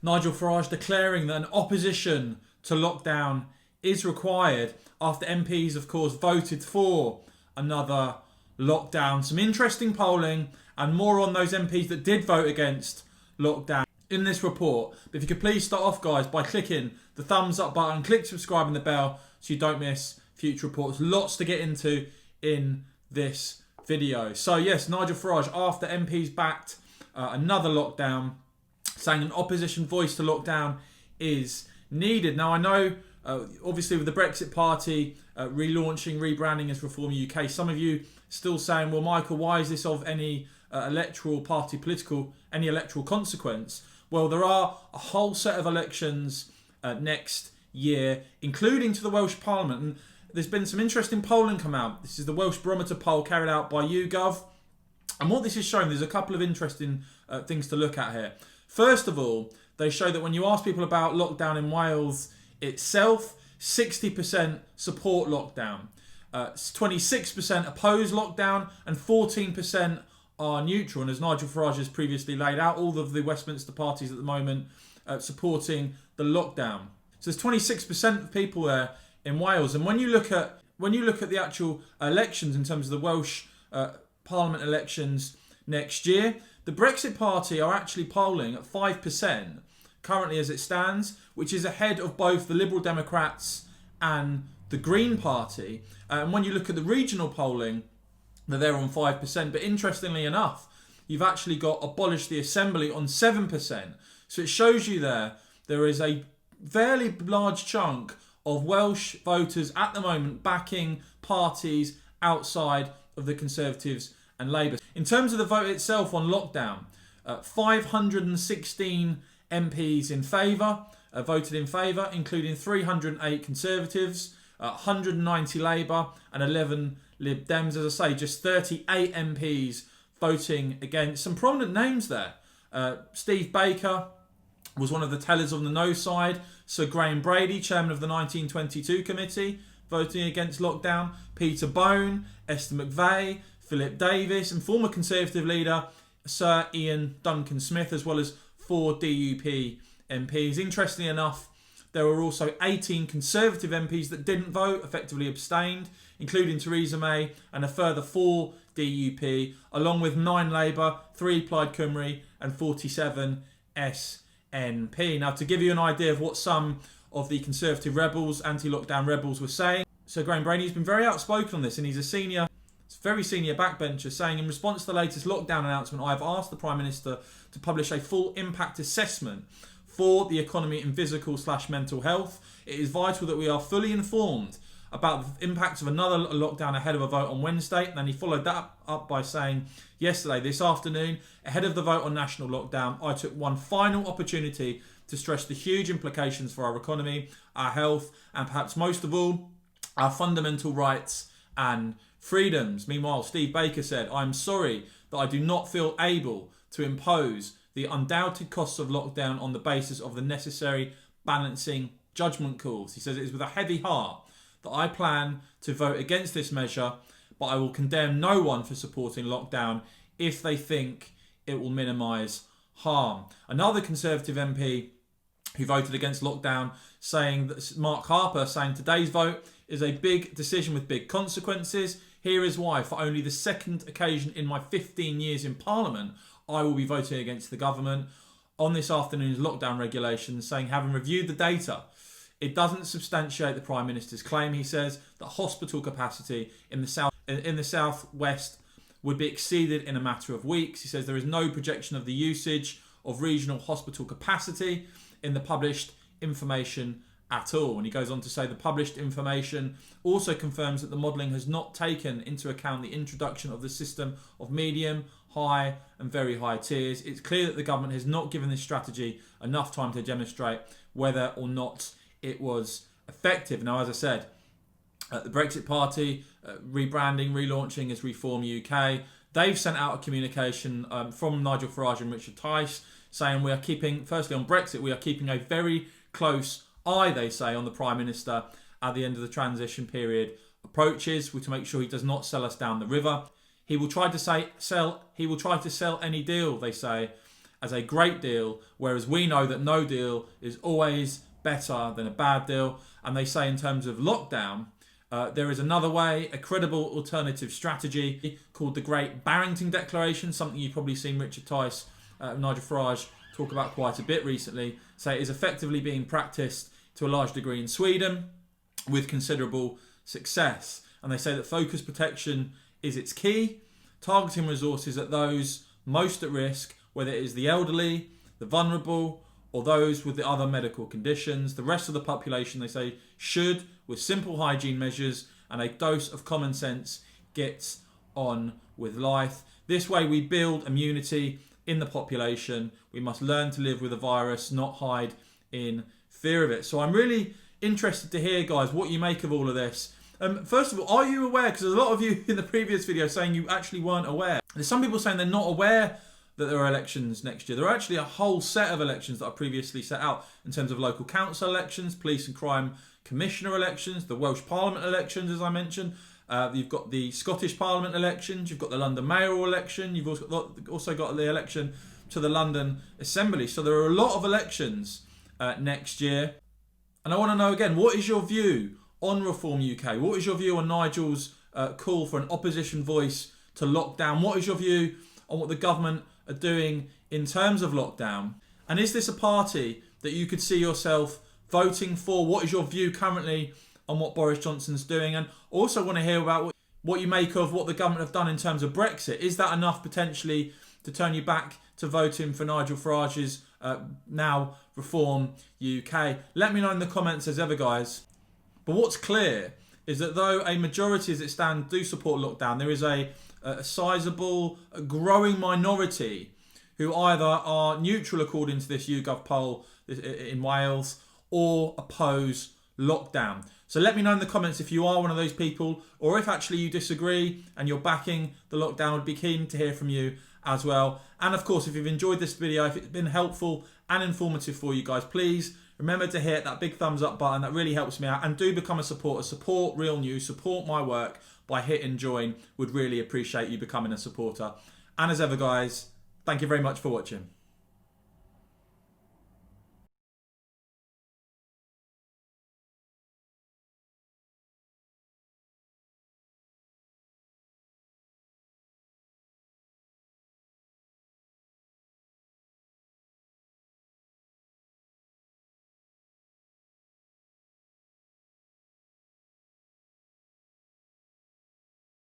Nigel Farage declaring that an opposition to lockdown is required after MPs, of course, voted for another lockdown. Some interesting polling and more on those MPs that did vote against lockdown in this report. But if you could please start off, guys, by clicking the thumbs up button, click subscribe and the bell so you don't miss future reports. Lots to get into in this video. So yes, Nigel Farage, after MPs backed another lockdown, saying an opposition voice to lockdown is needed. Now I know, obviously with the Brexit Party relaunching, rebranding as Reform UK, some of you still saying, well, Michael, why is this of any electoral consequence? Well, there are a whole set of elections next year, including to the Welsh Parliament. And there's been some interesting polling come out. This is the Welsh Barometer poll carried out by YouGov. And what this is showing, there's a couple of interesting things to look at here. First of all, they show that when you ask people about lockdown in Wales itself, 60% support lockdown, 26% oppose lockdown, and 14% are neutral. And as Nigel Farage has previously laid out, all of the Westminster parties at the moment supporting the lockdown. So there's 26% of people there in Wales. And when you look at the actual elections in terms of the Welsh Parliament elections next year, the Brexit Party are actually polling at 5% currently as it stands, which is ahead of both the Liberal Democrats and the Green Party. And when you look at the regional polling, they're on 5%. But interestingly enough, you've actually got Abolish the Assembly on 7%. So it shows you there is a fairly large chunk of Welsh voters at the moment backing parties outside of the Conservatives and Labour. In terms of the vote itself on lockdown, 516 MPs in favour, voted in favour, including 308 Conservatives, 190 Labour and 11 Lib Dems. As I say, just 38 MPs voting against. Some prominent names there. Steve Baker was one of the tellers on the no side. Sir Graham Brady, chairman of the 1922 committee, voting against lockdown. Peter Bone, Esther McVeigh, Philip Davis, and former Conservative leader Sir Ian Duncan Smith, as well as 4 DUP MPs. Interestingly enough, there were also 18 Conservative MPs that didn't vote, effectively abstained, including Theresa May, and a further 4 DUP, along with 9 Labour, 3 Plaid Cymru, and 47 SNP. Now, to give you an idea of what some of the Conservative rebels, anti-lockdown rebels, were saying, Sir Graham Brady's been very outspoken on this, and he's a very senior backbencher, saying, in response to the latest lockdown announcement, I have asked the Prime Minister to publish a full impact assessment for the economy and physical/mental health. It is vital that we are fully informed about the impacts of another lockdown ahead of a vote on Wednesday. And then he followed that up by saying, yesterday, this afternoon, ahead of the vote on national lockdown, I took one final opportunity to stress the huge implications for our economy, our health, and perhaps most of all, our fundamental rights and freedoms. Meanwhile, Steve Baker said, I'm sorry that I do not feel able to impose the undoubted costs of lockdown on the basis of the necessary balancing judgment calls. He says, it is with a heavy heart that I plan to vote against this measure, but I will condemn no one for supporting lockdown if they think it will minimise harm. Another Conservative MP who voted against lockdown, saying that Mark Harper, saying today's vote is a big decision with big consequences. Here is why. For only the second occasion in my 15 years in Parliament, I will be voting against the government on this afternoon's lockdown regulations, saying, having reviewed the data, it doesn't substantiate the Prime Minister's claim. He says that hospital capacity in the southwest would be exceeded in a matter of weeks. He says there is no projection of the usage of regional hospital capacity in the published information at all. And he goes on to say the published information also confirms that the modelling has not taken into account the introduction of the system of medium, high and very high tiers. It's clear that the government has not given this strategy enough time to demonstrate whether or not it was effective. Now, as I said, the Brexit Party rebranding, relaunching as Reform UK, they've sent out a communication from Nigel Farage and Richard Tice saying we are keeping, firstly on Brexit, we are keeping a very close eye, they say, on the Prime Minister at the end of the transition period approaches, to make sure he does not sell us down the river. He will try to sell any deal, they say, as a great deal, whereas we know that no deal is always better than a bad deal. And they say in terms of lockdown, there is another way, a credible alternative strategy called the Great Barrington Declaration, something you've probably seen Richard Tice, Nigel Farage talk about quite a bit recently. So it is effectively being practiced to a large degree in Sweden with considerable success. And they say that focused protection is its key, targeting resources at those most at risk, whether it is the elderly, the vulnerable, or those with the other medical conditions. The rest of the population, they say, should, with simple hygiene measures and a dose of common sense, get on with life. This way we build immunity in the population. We must learn to live with the virus, not hide in fear of it. So I'm really interested to hear, guys, what you make of all of this. First of all, are you aware? Because there's a lot of you in the previous video saying you actually weren't aware. There's some people saying they're not aware that there are elections next year. There are actually a whole set of elections that are previously set out in terms of local council elections, police and crime commissioner elections, the Welsh Parliament elections, as I mentioned. You've got the Scottish Parliament elections, you've got the London mayoral election, you've also got the election to the London Assembly. So there are a lot of elections next year. And I want to know again, what is your view on Reform UK? What is your view on Nigel's call for an opposition voice to lockdown? What is your view on what the government are doing in terms of lockdown? And is this a party that you could see yourself voting for? What is your view currently on what Boris Johnson's doing? And also want to hear about what you make of what the government have done in terms of Brexit. Is that enough potentially to turn you back to voting for Nigel Farage's now Reform UK? Let me know in the comments as ever, guys. But what's clear is that though a majority as it stands do support lockdown, there is a sizable, growing minority who either are neutral according to this YouGov poll in Wales or oppose lockdown. So let me know in the comments if you are one of those people, or if actually you disagree and you're backing the lockdown. I'd be keen to hear from you as well. And of course, if you've enjoyed this video, if it's been helpful and informative for you guys, please remember to hit that big thumbs up button. That really helps me out. And do become a supporter. Support Real News. Support my work by hitting join. Would really appreciate you becoming a supporter. And as ever, guys, thank you very much for watching.